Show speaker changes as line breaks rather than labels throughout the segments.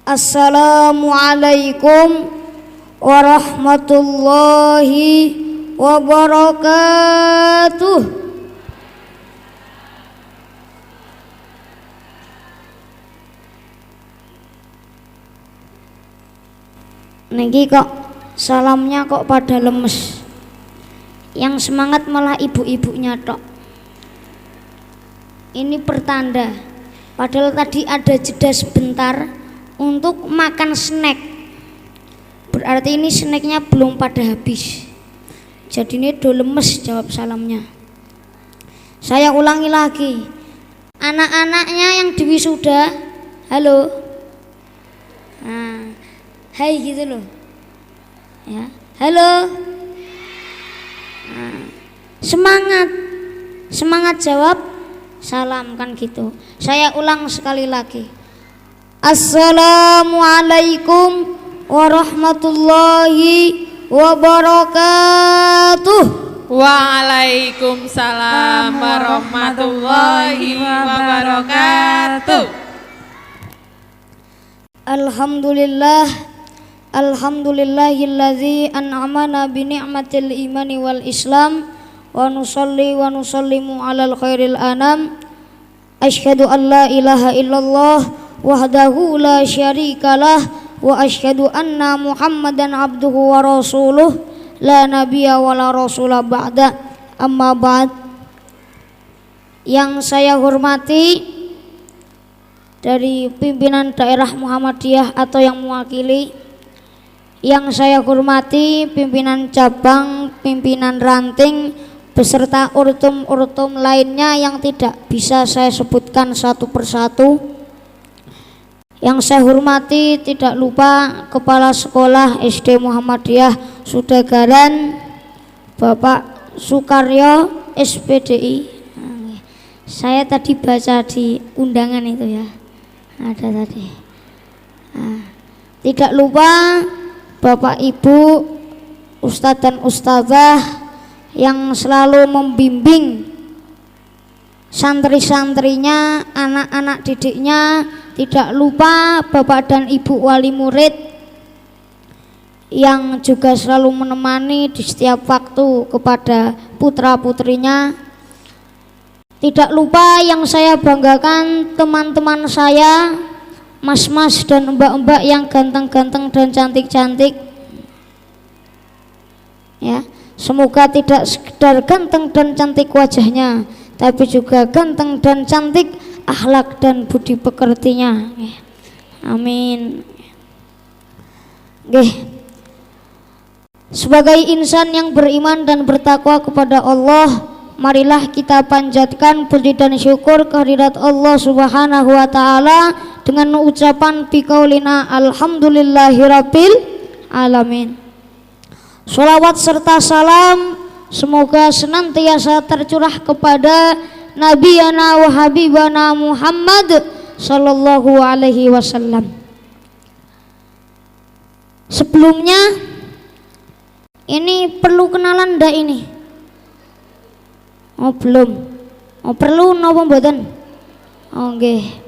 Assalamualaikum warahmatullahi wabarakatuh. Niki kok salamnya kok pada lemes. Yang semangat malah ibu-ibunya tok. Ini pertanda. Padahal tadi ada jeda sebentar untuk makan snack. Berarti ini snacknya belum pada habis. Jadi ini do lemes jawab salamnya. Saya ulangi lagi. Anak-anaknya yang diwisuda, halo. Nah, hai gitu loh. Ya, halo. Nah, semangat jawab salam kan gitu. Saya ulang sekali lagi. Assalamualaikum warahmatullahi wabarakatuh.
Waalaikumsalam warahmatullahi wabarakatuh.
Alhamdulillahilladzi an'amana bi ni'matil imani wal islam wa nusalli wa nusallimu alal khairil anam. Asyhadu an la ilaha illallah wahdahu la syarikalah wa asyhadu anna Muhammadan abduhu wa rasuluh la nabiyya wa la rasula ba'da. Amma ba'd. Yang saya hormati dari pimpinan daerah Muhammadiyah atau yang mewakili, yang saya hormati pimpinan cabang, pimpinan ranting beserta urtum-urtum lainnya yang tidak bisa saya sebutkan satu persatu. Yang saya hormati tidak lupa Kepala Sekolah SD Muhammadiyah Sudagaran Bapak Sukaryo SPDI. Saya tadi baca di undangan itu ya, ada tadi. Tidak lupa Bapak Ibu Ustadz dan Ustadzah yang selalu membimbing santri-santrinya, anak-anak didiknya. Tidak lupa Bapak dan Ibu wali murid yang juga selalu menemani di setiap waktu kepada putra-putrinya. Tidak lupa yang saya banggakan teman-teman saya, mas-mas dan mbak-mbak yang ganteng-ganteng dan cantik-cantik. Ya, semoga tidak sekedar ganteng dan cantik wajahnya, tapi juga ganteng dan cantik akhlak dan budi pekertinya. Amin. Sebagai insan yang beriman dan bertakwa kepada Allah, marilah kita panjatkan puji dan syukur kehadirat Allah Subhanahu wa taala dengan ucapan biqaulina alhamdulillahirabbil alamin. Sholawat serta salam semoga senantiasa tercurah kepada Nabiyana wa Habibana Muhammad sallallahu alaihi wasallam. Sebelumnya ini perlu kenalan ndak ini? Oh belum. Oh perlu napa mboten? Oh nggih.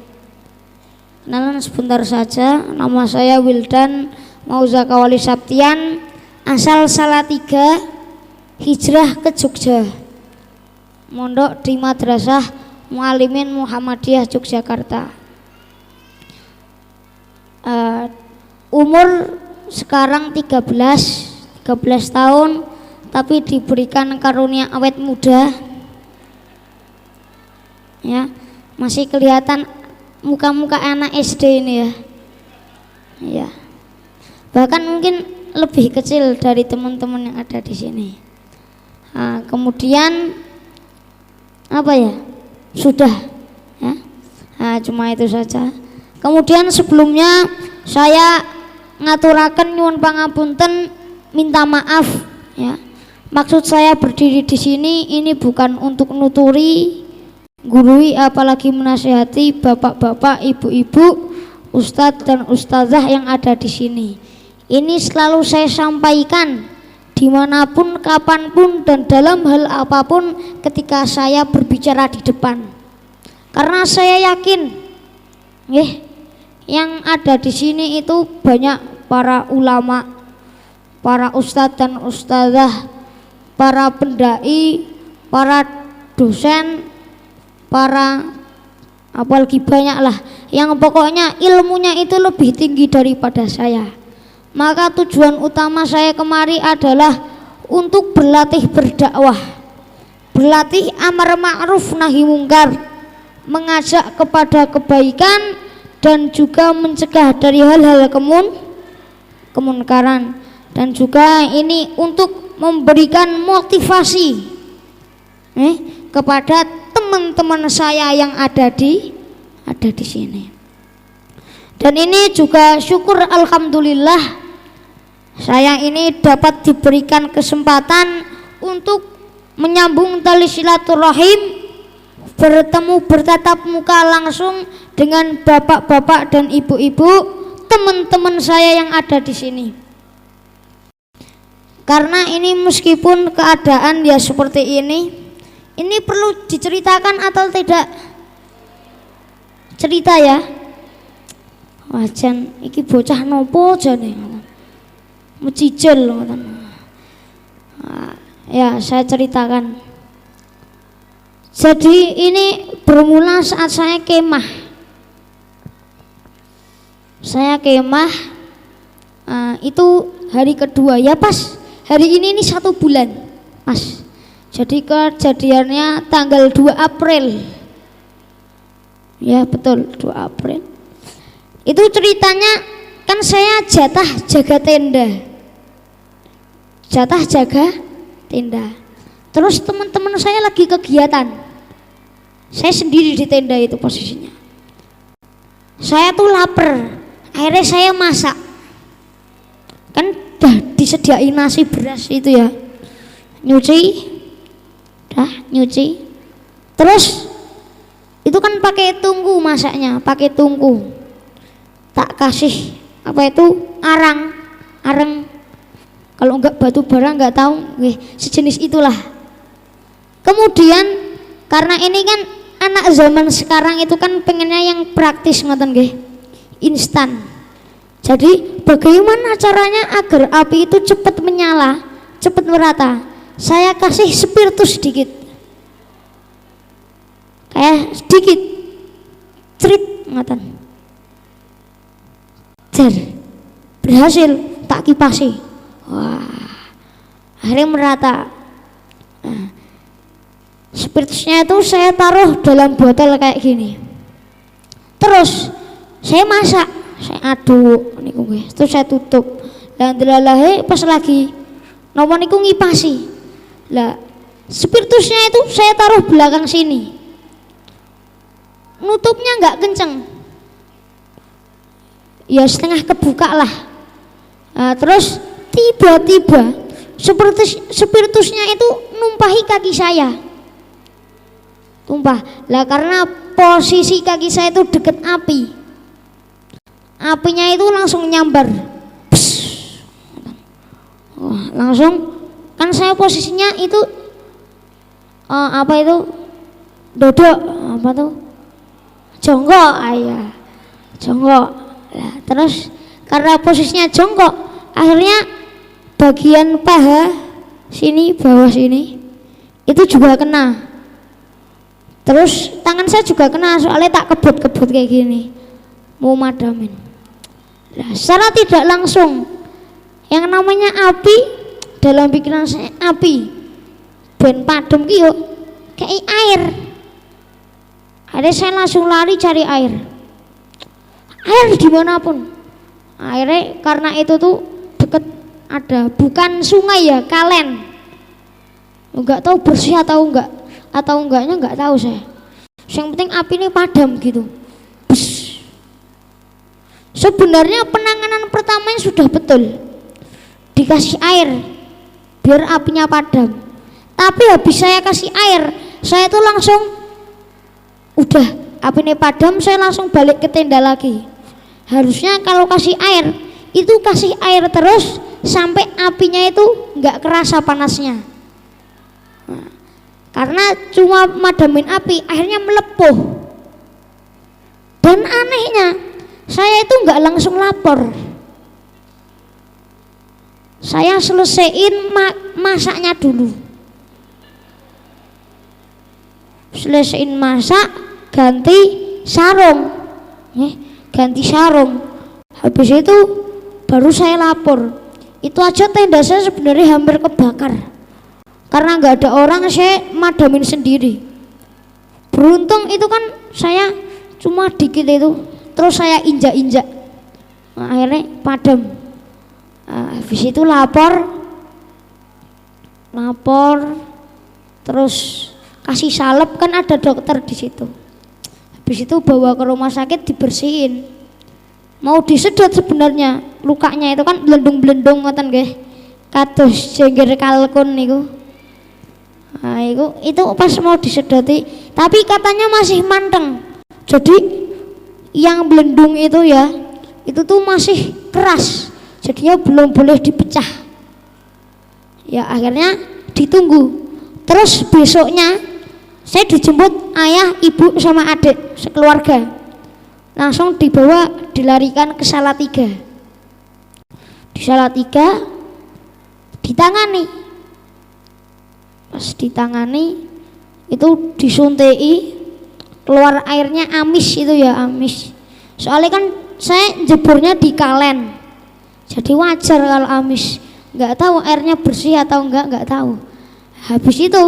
Kenalan sebentar saja. Nama saya Wildan Mauzakawali Sabtian, asal Salatiga, hijrah ke Jogja. Mondok di Madrasah Muallimin Muhammadiyah Yogyakarta. Umur sekarang 13 tahun, tapi diberikan karunia awet muda. Ya, masih kelihatan muka-muka anak SD ini ya. Ya. Bahkan mungkin lebih kecil dari teman-teman yang ada di sini. Kemudian apa ya, sudah ya. Cuma itu saja. Kemudian sebelumnya saya ngaturaken nyuwun pangapunten, minta maaf ya. Maksud saya berdiri di sini ini bukan untuk nuturi, gurui, apalagi menasihati bapak-bapak, ibu-ibu, ustadz dan ustazah yang ada di sini. Ini selalu saya sampaikan dimanapun, kapanpun, dan dalam hal apapun ketika saya berbicara di depan, karena saya yakin yang ada di sini itu banyak para ulama, para ustadz dan ustadzah, para pendai, para dosen, para apalagi banyak lah, yang pokoknya ilmunya itu lebih tinggi daripada saya. Maka tujuan utama saya kemari adalah untuk berlatih berdakwah, berlatih amar ma'ruf nahi mungkar, mengajak kepada kebaikan dan juga mencegah dari hal-hal kemunkaran, dan juga ini untuk memberikan motivasi kepada teman-teman saya yang ada di sini. Dan ini juga syukur alhamdulillah saya ini dapat diberikan kesempatan untuk menyambung tali silaturahim, bertemu bertatap muka langsung dengan bapak-bapak dan ibu-ibu teman-teman saya yang ada di sini. Karena ini meskipun keadaan ya seperti ini perlu diceritakan atau tidak? Cerita ya. Wajan iki bocah nopo jane. Mecijil ngoten. Ya, saya ceritakan. Jadi ini bermula saat saya kemah. Saya kemah itu hari kedua ya, pas hari ini 1 bulan pas. Jadi kejadiannya tanggal 2 April. Ya betul, 2 April. Itu ceritanya kan saya jatah jaga tenda. Jatah jaga tenda. Terus teman-teman saya lagi kegiatan. Saya sendiri di tenda itu posisinya. Saya tuh lapar. Akhirnya saya masak. Kan udah disediain nasi beras itu ya. Nyuci. Terus itu kan pakai tungku masaknya, pakai tungku. Tak kasih apa itu arang. Kalau enggak batu bara enggak tahu, sejenis itulah. Kemudian karena ini kan anak zaman sekarang itu kan pengennya yang praktis ngoten nggih. Instan. Jadi bagaimana caranya agar api itu cepat menyala, cepat merata? Saya kasih spiritus sedikit. Kayak sedikit. Cerit ngoten. Berhasil tak kipasi. Wah, akhirnya merata. Nah, spiritusnya itu saya taruh dalam botol kayak gini. Terus saya masak, saya aduk niku nggih. Terus saya tutup. Lah ndelalahe pas lagi napa niku ngipasi. Lah spiritusnya itu saya taruh belakang sini. Nutupnya enggak kenceng. Ya setengah kebuka lah. Nah, terus tiba-tiba spiritusnya itu numpahi kaki saya. Tumpah. Lah karena posisi kaki saya itu deket api. Apinya itu langsung nyambar. Wah, langsung kan saya posisinya itu apa itu? Dodok apa tuh? Jongkok, ayah. Jongkok. Nah, terus karena posisinya jongkok, akhirnya bagian paha sini, bawah sini itu juga kena. Terus tangan saya juga kena, soalnya tak kebut-kebut kayak gini mau madamin. Nah, secara tidak langsung yang namanya api dalam pikiran saya, api ben padem ki yo kayak air. Ada saya langsung lari cari air dimanapun. Akhirnya karena itu tuh deket ada, bukan sungai ya, kalen. Enggak tahu bersih atau enggaknya enggak tahu saya. Yang penting api ini padam gitu. Bus. Sebenarnya penanganan pertamanya sudah betul, dikasih air biar apinya padam. Tapi habis saya kasih air, saya tuh langsung udah api ini padam, saya langsung balik ke tenda lagi. Harusnya kalau kasih air itu kasih air terus sampai apinya itu nggak kerasa panasnya. Nah, karena cuma madamin api akhirnya melepuh. Dan anehnya saya itu nggak langsung lapor. Saya selesaiin masaknya dulu. Selesaiin masak, ganti sarung. Ganti sarung. Habis itu baru saya lapor. Itu aja tenda saya sebenarnya hampir kebakar. Karena nggak ada orang, saya madamin sendiri. Beruntung itu kan saya cuma dikit itu, terus saya injak-injak. Nah, akhirnya padam. Habis itu lapor, terus kasih salep, kan ada dokter di situ. Habis itu bawa ke rumah sakit dibersihin. Mau disedot sebenarnya, lukanya itu kan belendung-belendung ngoten nggih. Kados jengger kalkun niku. Nah, itu pas mau disedoti, tapi katanya masih manteng. Jadi yang belendung itu ya, itu tuh masih keras. Jadinya belum boleh dipecah. Ya akhirnya ditunggu. Terus besoknya saya dijemput ayah, ibu sama adik sekeluarga. Langsung dibawa, dilarikan ke Salatiga. Di Salatiga ditangani. Pas ditangani itu disuntik, keluar airnya amis itu ya, amis. Soalnya kan saya jeburnya di kalen, jadi wajar kalau amis. Nggak tahu airnya bersih atau nggak tahu. Habis itu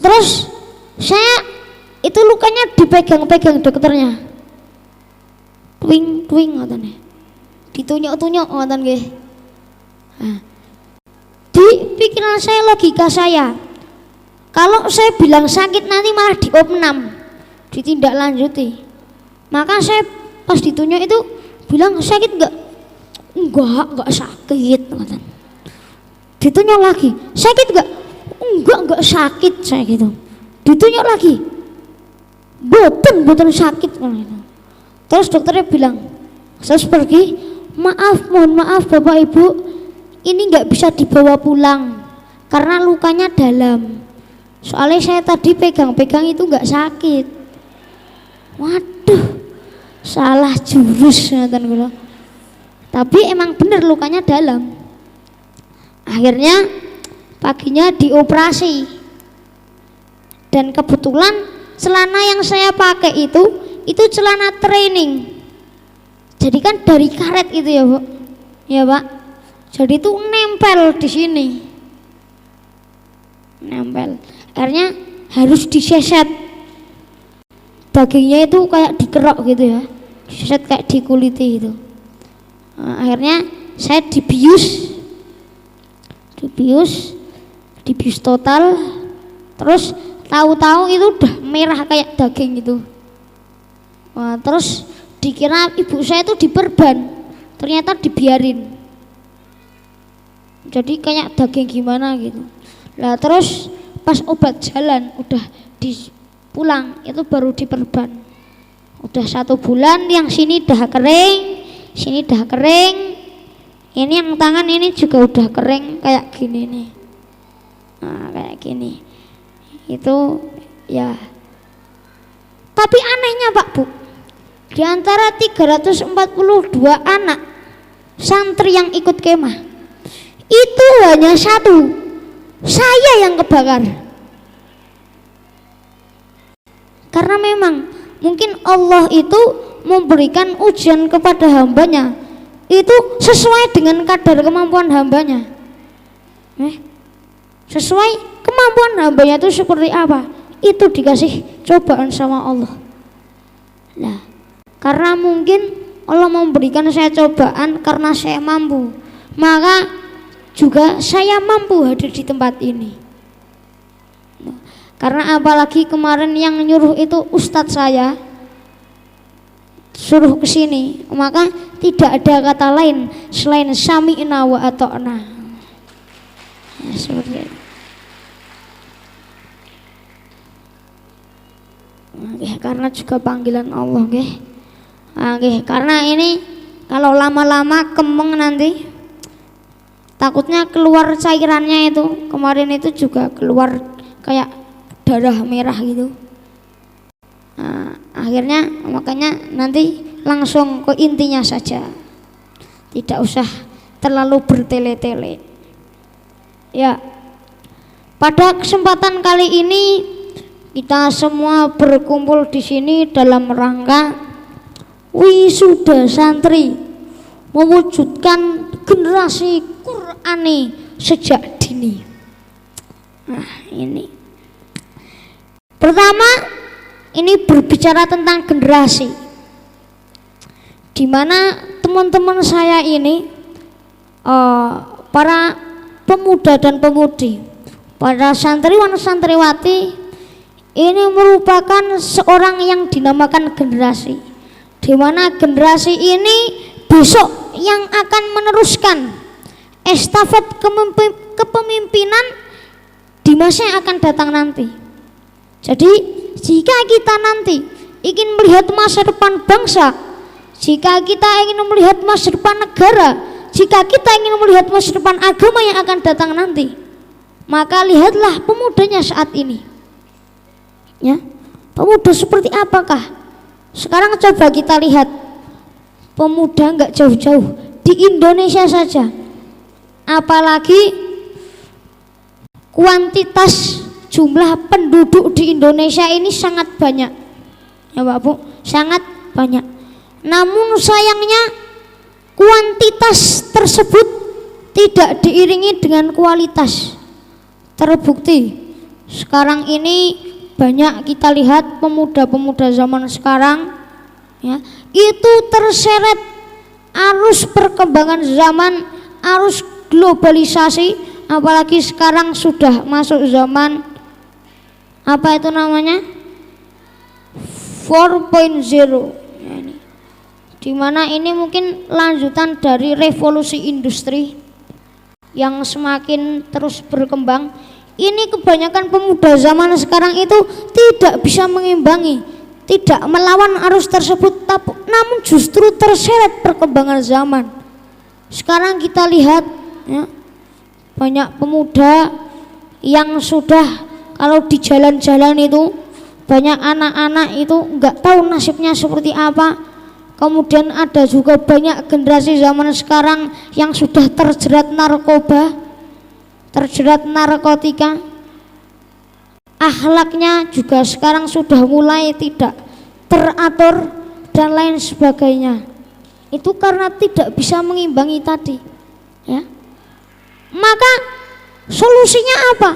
terus saya itu lukanya dipegang-pegang dokternya, twing ngoten, ditunyuk-tunyuk ngoten nggih. Nah, di pikiran saya, logika saya, kalau saya bilang sakit nanti malah diopnam, ditindaklanjuti. Maka saya pas ditunyuk itu bilang sakit enggak sakit ngoten. Ditunyuk lagi, sakit enggak sakit saya gitu. Ditunyuk lagi, boten sakit gitu. Terus dokternya bilang, saya pergi, mohon maaf Bapak Ibu, ini nggak bisa dibawa pulang karena lukanya dalam. Soalnya saya tadi pegang-pegang itu nggak sakit. Waduh, salah jurus ngoten kula. Tapi emang bener lukanya dalam. Akhirnya paginya dioperasi. Dan kebetulan celana yang saya pakai itu celana training. Jadi kan dari karet itu ya, Bu. Ya, Pak. Jadi itu nempel di sini. Nempel. Akhirnya harus diseset. Dagingnya itu kayak dikerok gitu ya. Diseset kayak dikuliti itu. Nah, akhirnya saya dibius total. Terus tahu-tahu itu udah merah kayak daging itu. Wah, terus dikira ibu saya itu diperban, ternyata dibiarin. Jadi kayak daging gimana gitu. Lah terus pas obat jalan udah pulang itu baru diperban. Udah 1 bulan, yang sini dah kering, sini dah kering. Ini yang tangan ini juga udah kering kayak gini nih. Nah, kayak gini. Itu ya. Tapi anehnya Pak Bu, di antara 342 anak santri yang ikut kemah, itu hanya 1, saya yang kebakar. Karena memang mungkin Allah itu memberikan ujian kepada hambanya, itu sesuai dengan kadar kemampuan hambanya. Sesuai kemampuan hambanya itu seperti apa, itu dikasih cobaan sama Allah. Nah, karena mungkin Allah memberikan saya cobaan karena saya mampu, maka juga saya mampu hadir di tempat ini. Karena apalagi kemarin yang nyuruh itu ustadz saya, suruh ke sini, maka tidak ada kata lain selain sami'na wa ata'na. Ya, seperti itu. Karena juga panggilan Allah, karena ini kalau lama-lama kemeng nanti takutnya keluar cairannya itu. Kemarin itu juga keluar kayak darah merah gitu. Nah, Akhirnya makanya nanti langsung ke intinya saja, tidak usah terlalu bertele-tele. Ya, pada kesempatan kali ini kita semua berkumpul di sini dalam rangka wisuda santri, mewujudkan generasi Qur'ani sejak dini. Nah, ini pertama, ini berbicara tentang generasi, di mana teman-teman saya ini para pemuda dan pemudi, para santriwan santriwati ini merupakan seorang yang dinamakan generasi, di mana generasi ini besok yang akan meneruskan estafet kepemimpinan di masa yang akan datang nanti. Jadi jika kita nanti ingin melihat masa depan bangsa, jika kita ingin melihat masa depan negara, jika kita ingin melihat masa depan agama yang akan datang nanti, maka lihatlah pemudanya saat ini. Ya, pemuda seperti apakah? Sekarang coba kita lihat pemuda nggak jauh-jauh di Indonesia saja, apalagi kuantitas jumlah penduduk di Indonesia ini sangat banyak, ya Pak Bu, sangat banyak. Namun sayangnya kuantitas tersebut tidak diiringi dengan kualitas. Terbukti sekarang ini banyak kita lihat pemuda-pemuda zaman sekarang, ya, itu terseret arus perkembangan zaman, arus globalisasi, apalagi sekarang sudah masuk zaman apa itu namanya 4.0, ya, ini dimana ini mungkin lanjutan dari revolusi industri yang semakin terus berkembang. Ini kebanyakan pemuda zaman sekarang itu tidak bisa mengimbangi, tidak melawan arus tersebut, namun justru terseret perkembangan zaman. Sekarang kita lihat, ya, banyak pemuda yang sudah, kalau di jalan-jalan itu banyak anak-anak itu nggak tahu nasibnya seperti apa. Kemudian ada juga banyak generasi zaman sekarang yang sudah terjerat narkoba, terjerat narkotika. Akhlaknya juga sekarang sudah mulai tidak teratur dan lain sebagainya. Itu karena tidak bisa mengimbangi tadi, ya. Maka solusinya apa?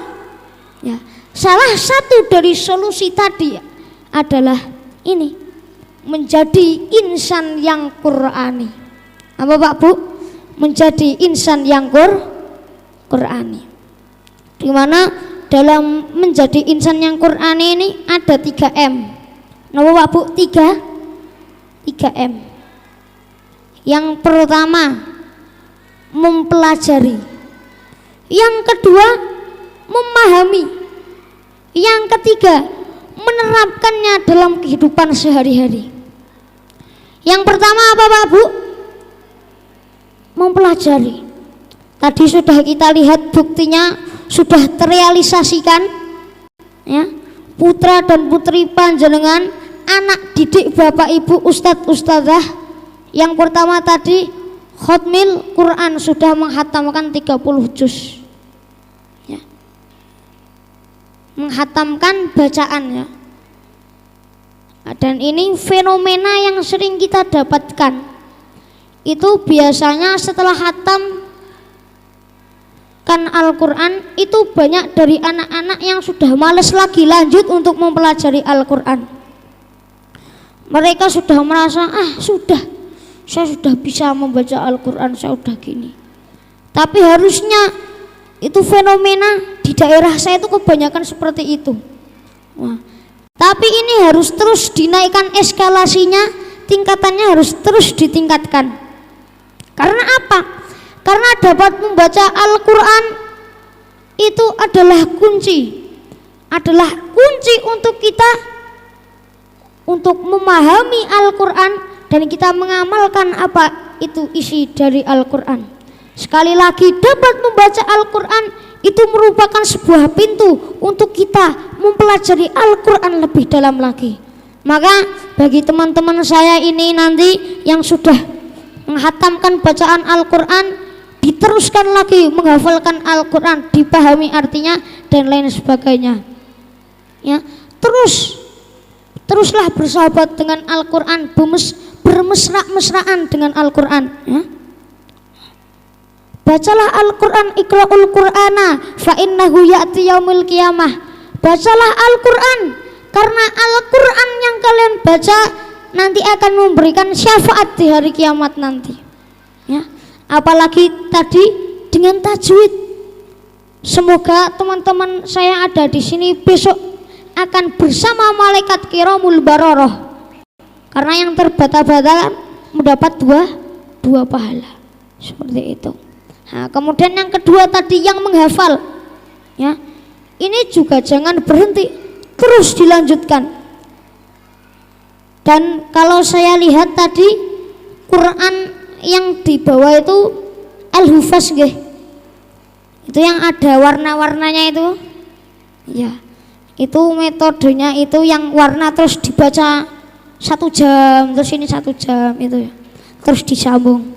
Ya, salah satu dari solusi tadi adalah ini, menjadi insan yang Qur'ani. Apa Pak Bu? Menjadi insan yang Qur'ani. Di mana dalam menjadi insan yang Qur'ani ini ada 3M. Napa Pak Bu? 3M. Yang pertama mempelajari, yang kedua memahami, yang ketiga menerapkannya dalam kehidupan sehari-hari. Yang pertama apa Pak Bu? Mempelajari. Tadi sudah kita lihat buktinya sudah terrealisasikan, ya. Putra dan putri panjenengan, anak didik Bapak Ibu, Ustadz Ustadzah, yang pertama tadi khatmil Quran, sudah menghatamkan 30 juz, ya. Menghatamkan bacaannya. Dan ini fenomena yang sering kita dapatkan. Itu biasanya setelah hatam kan Al-Quran, itu banyak dari anak-anak yang sudah males lagi lanjut untuk mempelajari Al-Quran. Mereka sudah merasa, saya sudah bisa membaca Al-Quran, saya sudah gini. Tapi harusnya itu fenomena di daerah saya itu kebanyakan seperti itu. Wah, tapi ini harus terus dinaikkan eskalasinya, tingkatannya harus terus ditingkatkan. Karena apa? Karena dapat membaca Al-Quran itu adalah kunci untuk kita untuk memahami Al-Quran dan kita mengamalkan apa itu isi dari Al-Quran. Sekali lagi, dapat membaca Al-Quran itu merupakan sebuah pintu untuk kita mempelajari Al-Quran lebih dalam lagi. Maka bagi teman-teman saya ini nanti yang sudah menghatamkan bacaan Al-Quran, diteruskan lagi menghafalkan Al-Quran, dipahami artinya dan lain sebagainya. Ya, teruslah bersahabat dengan Al-Quran, bermesra-mesraan dengan Al-Quran. Ya. Bacalah Al-Quran, iqra'ul Qur'ana fa innahu ya'ti yaumil qiyamah. Bacalah Al-Quran, karena Al-Quran yang kalian baca nanti akan memberikan syafaat di hari kiamat nanti. Ya, apalagi tadi dengan tajwid. Semoga teman-teman saya ada di sini besok akan bersama malaikat kiramul baroroh, karena yang terbata-bata mendapat dua pahala seperti itu. Nah, kemudian yang kedua tadi yang menghafal, ya, ini juga jangan berhenti, terus dilanjutkan. Dan kalau saya lihat tadi Quran yang di bawah itu Al-Hufaz nggih, itu yang ada warna-warnanya itu, ya, itu metodenya itu yang warna terus dibaca 1 jam, terus ini 1 jam itu ya, terus disambung.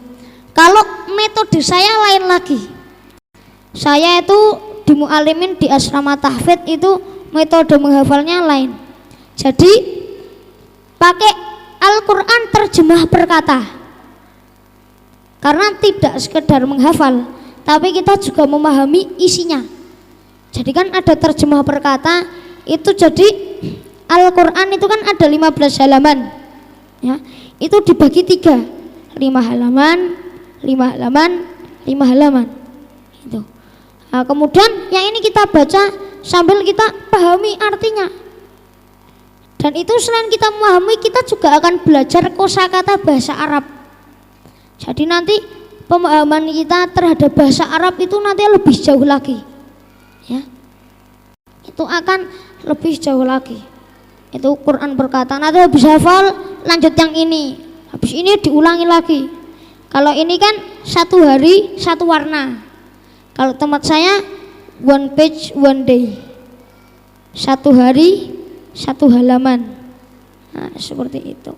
Kalau metode saya lain lagi, saya itu di Mu'alimin di asrama tahfidz itu metode menghafalnya lain. Jadi pakai Al-Quran terjemah perkata, karena tidak sekedar menghafal tapi kita juga memahami isinya. Jadi kan ada terjemah perkata itu, jadi Al-Quran itu kan ada 15 halaman ya, itu dibagi 3, 5 halaman, 5 halaman, 5 halaman itu. Nah, kemudian yang ini kita baca sambil kita pahami artinya. Dan itu selain kita memahami, kita juga akan belajar kosakata bahasa Arab. Jadi nanti pemahaman kita terhadap bahasa Arab itu nanti lebih jauh lagi ya, itu akan lebih jauh lagi. Itu Quran berkata, nanti habis hafal lanjut yang ini, habis ini diulangi lagi. Kalau ini kan 1 hari 1 warna. Kalau tempat saya 1 page 1 day, 1 hari 1 halaman. Nah, seperti itu.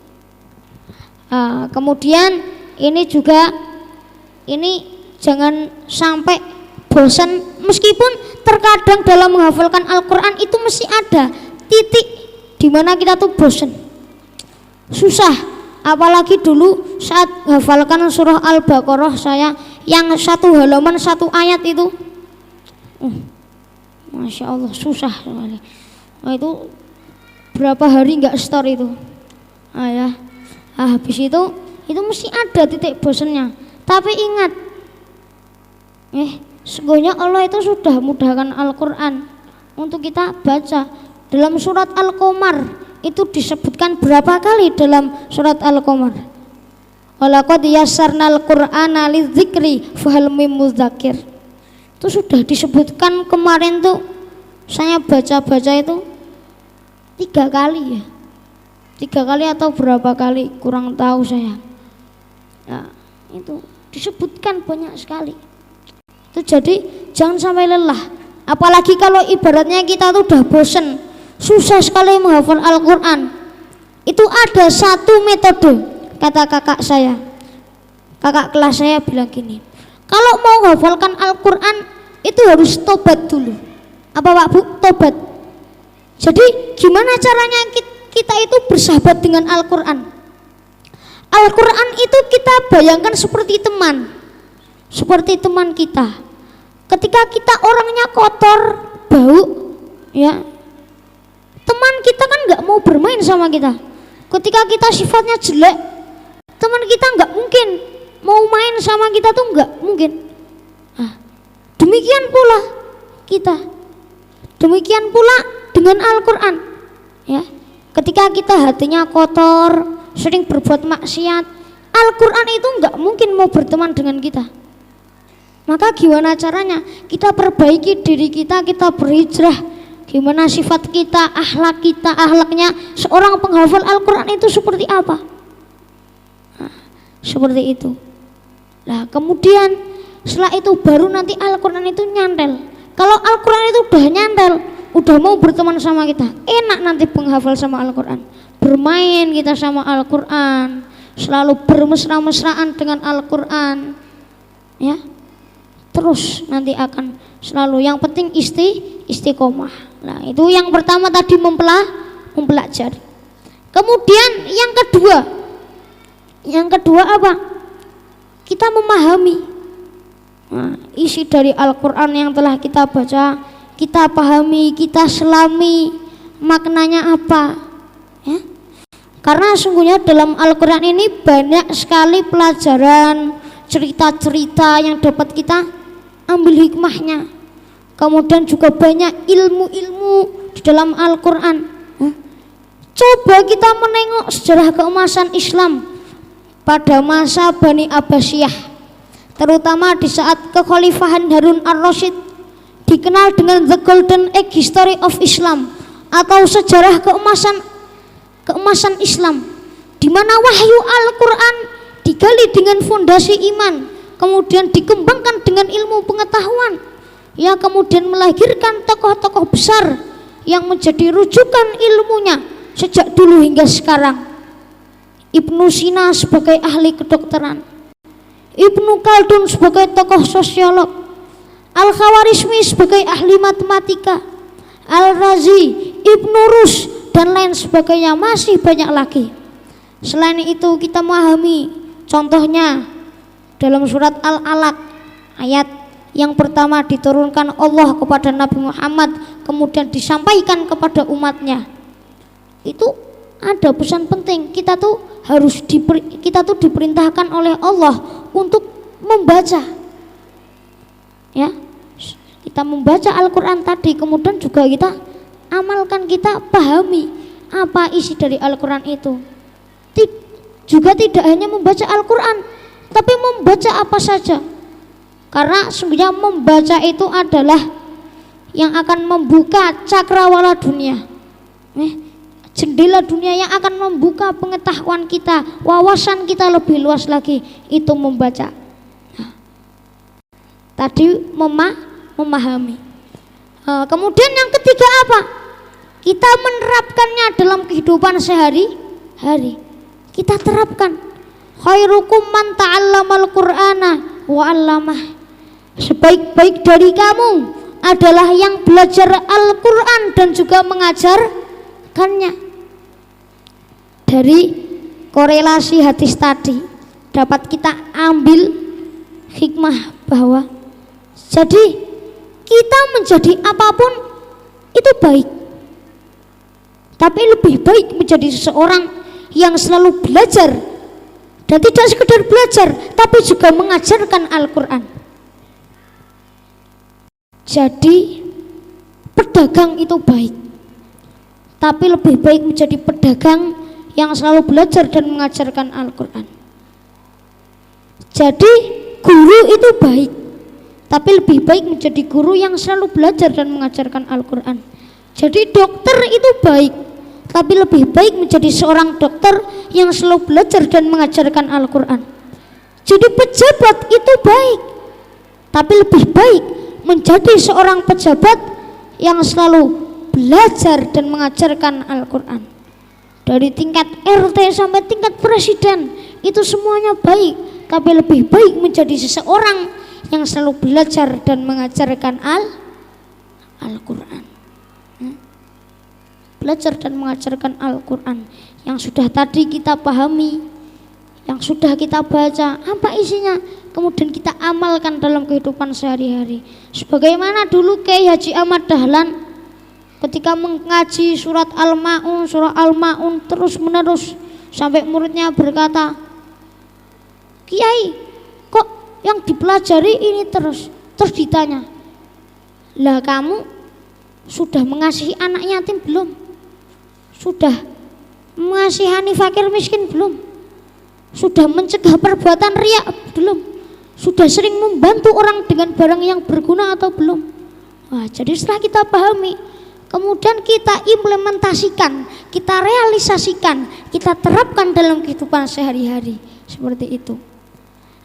Kemudian ini juga, ini jangan sampai bosan, meskipun terkadang dalam menghafalkan Al-Quran itu mesti ada titik dimana kita tuh bosan, susah. Apalagi dulu saat hafalkan surah Al-Baqarah saya yang 1 halaman 1 ayat itu, Masya Allah susah sekali. Nah, itu berapa hari nggak store itu. Ya. Habis itu mesti ada titik bosannya. Tapi ingat, sesungguhnya Allah itu sudah mudahkan Al-Quran untuk kita baca. Dalam surat Al-Qamar itu disebutkan berapa kali dalam surat Al-Qamar? Walaqad yassarnal Qur'ana lidzikri fahal mim mudzakir. Itu sudah disebutkan kemarin tuh, saya baca-baca itu 3 kali ya, 3 kali atau berapa kali kurang tahu saya. Nah, itu disebutkan banyak sekali. Itu jadi jangan sampai lelah. Apalagi kalau ibaratnya kita tuh udah bosen, susah sekali menghafal Al-Quran. Itu ada 1 metode, kata kakak saya, kakak kelas saya bilang gini, kalau mau menghafalkan Al-Quran itu harus tobat dulu. Apa Pak Bu? Tobat. Jadi gimana caranya kita itu bersahabat dengan Al-Quran? Al-Quran itu kita bayangkan seperti teman kita. Ketika kita orangnya kotor, bau, ya, teman kita kan nggak mau bermain sama kita. Ketika kita sifatnya jelek, teman kita nggak mungkin mau main sama kita, tuh nggak mungkin. Demikian pula kita, demikian pula dengan Al-Quran ya. Ketika kita hatinya kotor, sering berbuat maksiat, Al-Quran itu nggak mungkin mau berteman dengan kita. Maka gimana caranya? Kita perbaiki diri kita berhijrah. Gimana sifat kita, akhlaknya seorang penghafal Al-Quran itu seperti apa? Nah, seperti itu. Nah, kemudian setelah itu baru nanti Al-Quran itu nyantel. Kalau Al-Quran itu udah nyantel, udah mau berteman sama kita, enak nanti penghafal sama Al-Quran. bermain kita sama Al-Quran, selalu bermesra-mesraan dengan Al-Quran, ya, terus nanti akan selalu, yang penting istiqomah. Nah, itu yang pertama tadi, mempelajari. Kemudian yang kedua apa? Kita memahami. Nah, isi dari Al-Quran yang telah kita baca, kita pahami, kita selami maknanya apa, ya? Karena sungguhnya dalam Al-Quran ini banyak sekali pelajaran, cerita-cerita yang dapat kita ambil hikmahnya. Kemudian juga banyak ilmu-ilmu di dalam Al-Quran. Coba kita menengok sejarah keemasan Islam pada masa Bani Abbasiyah, terutama di saat kekhalifahan Harun ar-Rasyid, dikenal dengan The Golden Age History of Islam atau sejarah keemasan Islam, di mana wahyu Al-Quran digali dengan fondasi iman, kemudian dikembangkan dengan ilmu pengetahuan, yang kemudian melahirkan tokoh-tokoh besar yang menjadi rujukan ilmunya sejak dulu hingga sekarang. Ibnu Sina sebagai ahli kedokteran, Ibnu Khaldun sebagai tokoh sosiolog, Al-Khawarizmi sebagai ahli matematika, Al-Razi, Ibnu Rus dan lain sebagainya, masih banyak lagi. Selain itu kita memahami, contohnya dalam surat Al-Alaq ayat yang pertama diturunkan Allah kepada Nabi Muhammad, kemudian disampaikan kepada umatnya. Itu ada pesan penting, kita tuh diperintahkan oleh Allah untuk membaca, ya, kita membaca Al-Quran tadi, kemudian juga kita amalkan, kita pahami apa isi dari Al-Quran itu. Juga tidak hanya membaca Al-Quran, tapi membaca apa saja, karena sungguhnya membaca itu adalah yang akan membuka cakrawala dunia, jendela dunia yang akan membuka pengetahuan kita, wawasan kita lebih luas lagi, itu membaca. Nah, tadi memahami. Kemudian yang ketiga apa? Kita menerapkannya dalam kehidupan sehari-hari. Kita terapkan. Khairukum man ta'allamal Qur'ana wa 'allamah. Sebaik-baik dari kamu adalah yang belajar Al-Quran dan juga mengajarkannya. Dari korelasi hadis tadi dapat kita ambil hikmah bahwa jadi kita menjadi apapun itu baik, tapi lebih baik menjadi seseorang yang selalu belajar, dan tidak sekedar belajar tapi juga mengajarkan Al-Quran. Jadi pedagang itu baik, tapi lebih baik menjadi pedagang yang selalu belajar dan mengajarkan Al-Quran. Jadi guru itu baik, tapi lebih baik menjadi guru yang selalu belajar dan mengajarkan Al-Quran. Jadi dokter itu baik, tapi lebih baik menjadi seorang dokter yang selalu belajar dan mengajarkan Al-Quran. Jadi pejabat itu baik, tapi lebih baik menjadi seorang pejabat yang selalu belajar dan mengajarkan Al-Quran. Dari tingkat RT sampai tingkat presiden itu semuanya baik, tapi lebih baik menjadi seseorang yang selalu belajar dan mengajarkan Al-Quran. Belajar dan mengajarkan Al-Quran yang sudah tadi kita pahami, yang sudah kita baca apa isinya, kemudian kita amalkan dalam kehidupan sehari-hari. Sebagaimana dulu Kiai Haji Ahmad Dahlan ketika mengaji surat Al-Ma'un terus menerus sampai muridnya berkata, "Kiai, kok yang dipelajari ini terus?" Terus ditanya, "Lah kamu sudah mengasihi anak yatim belum? Sudah mengasihani fakir miskin belum? Sudah mencegah perbuatan riya belum? Sudah sering membantu orang dengan barang yang berguna atau belum?" Wah, jadi setelah kita pahami, kemudian kita implementasikan, kita realisasikan, kita terapkan dalam kehidupan sehari-hari seperti itu.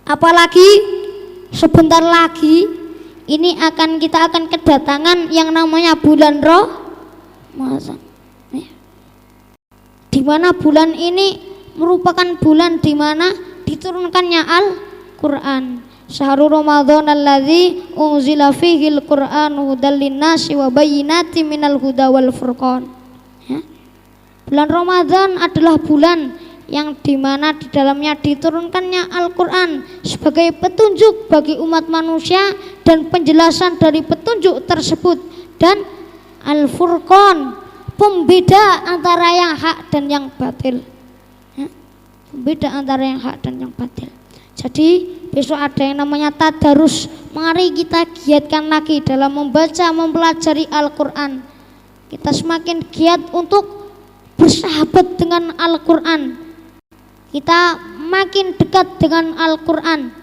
Apalagi sebentar lagi ini kita akan kedatangan yang namanya bulan Ramadan. di mana bulan ini merupakan bulan di mana diturunkannya Al-Qur'an. Syahrul Ramadan alladzi unzila fihil Qur'an hudal linnasi wa bayyinatin minal huda wal furqan. Ya. Bulan Ramadan adalah bulan yang dimana di dalamnya diturunkannya Al-Qur'an sebagai petunjuk bagi umat manusia dan penjelasan dari petunjuk tersebut, dan Al-Furqan, pembeda antara yang hak dan yang batil. Ya. Pembeda antara yang hak dan yang batil. Jadi besok ada yang namanya tadarus. Mari kita giatkan lagi dalam membaca, mempelajari Al-Qur'an. Kita semakin giat untuk bersahabat dengan Al-Qur'an. Kita makin dekat dengan Al-Qur'an.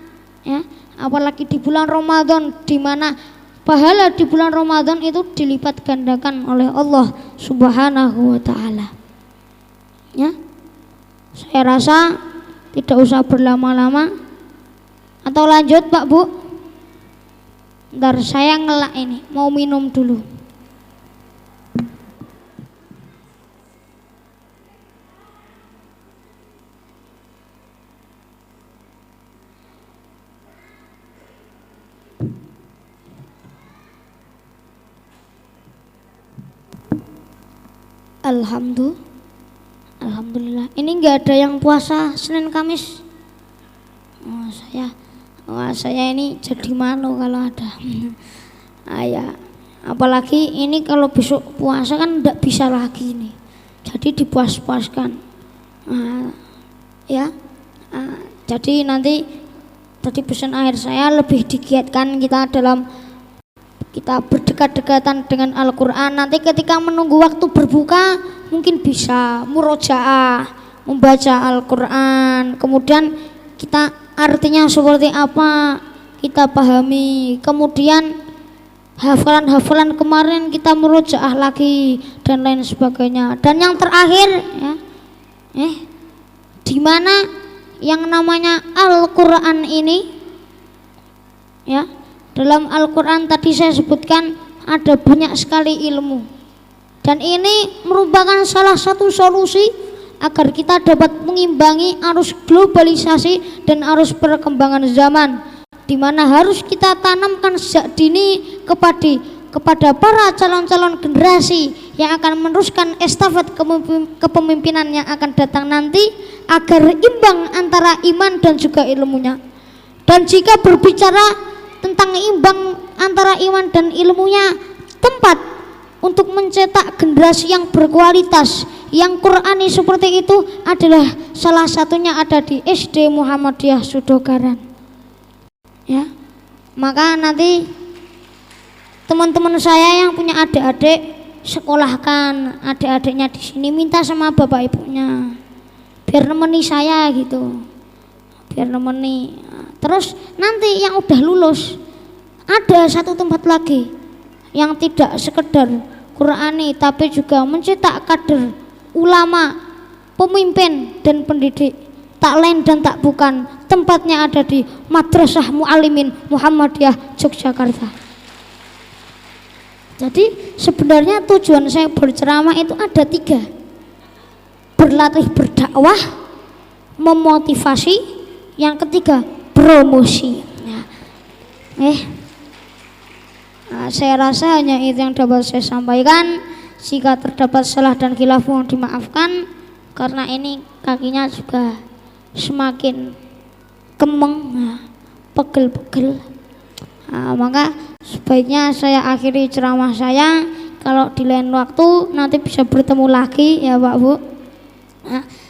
Ya, apalagi di bulan Ramadan, di mana pahala di bulan Ramadan itu dilipat gandakan oleh Allah Subhanahu wa taala. Ya. Saya rasa tidak usah berlama-lama, atau lanjut Pak Bu? Ntar saya ngelak ini, mau minum dulu. Alhamdulillah. Ini enggak ada yang puasa Senin Kamis. Saya ini jadi malu kalau ada. Ya. Apalagi ini kalau besok puasa kan enggak bisa lagi nih. Jadi dipuas-puaskan. Ya. Jadi nanti tadi pesan akhir saya lebih digiatkan kita dalam kita berdekat-dekatan dengan Al-Qur'an. Nanti ketika menunggu waktu berbuka mungkin bisa murojaah, membaca Al-Qur'an, kemudian kita artinya seperti apa kita pahami, kemudian hafalan-hafalan kemarin kita murojaah lagi dan lain sebagainya. Dan yang terakhir ya, di mana yang namanya Al-Qur'an ini ya, dalam Al-Qur'an tadi saya sebutkan ada banyak sekali ilmu, dan ini merupakan salah satu solusi agar kita dapat mengimbangi arus globalisasi dan arus perkembangan zaman, di mana harus kita tanamkan sejak dini kepada para calon-calon generasi yang akan meneruskan estafet kepemimpinan yang akan datang nanti, agar imbang antara iman dan juga ilmunya. Dan jika berbicara tentang imbang antara iman dan ilmunya, tempat untuk mencetak generasi yang berkualitas, yang Qur'ani seperti itu adalah salah satunya ada di SD Muhammadiyah Sudogaran. Ya, maka nanti teman-teman saya yang punya adik-adik, sekolahkan adik-adiknya di sini, minta sama bapak ibunya biar nemeni saya gitu, biar nemeni. Terus nanti yang udah lulus ada satu tempat lagi yang tidak sekedar Qur'ani tapi juga mencetak kader ulama, pemimpin dan pendidik, tak lain dan tak bukan, tempatnya ada di Madrasah Mu'allimin Muhammadiyah Yogyakarta. Jadi sebenarnya tujuan saya berceramah itu ada 3: berlatih berdakwah, memotivasi, yang ketiga promosi. Saya rasa hanya itu yang dapat saya sampaikan. Jika terdapat salah dan khilaf mohon dimaafkan, karena ini kakinya juga semakin kemeng, pegel-pegel. Maka sebaiknya saya akhiri ceramah saya. Kalau di lain waktu nanti bisa bertemu lagi ya Pak Bu.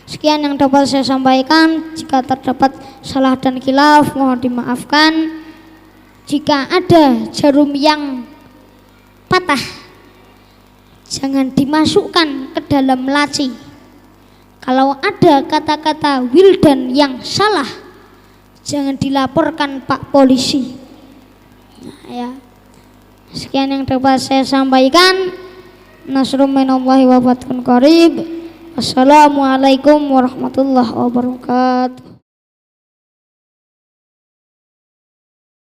Sekian yang dapat saya sampaikan. Jika terdapat salah dan khilaf mohon dimaafkan. Jika ada jarum yang patah, jangan dimasukkan ke dalam laci. Kalau ada kata-kata Wildan yang salah, jangan dilaporkan Pak Polisi. Ya. Sekian yang dapat saya sampaikan. Nasrun minallahi wa fathun qarib. Wassalamualaikum warahmatullahi wabarakatuh.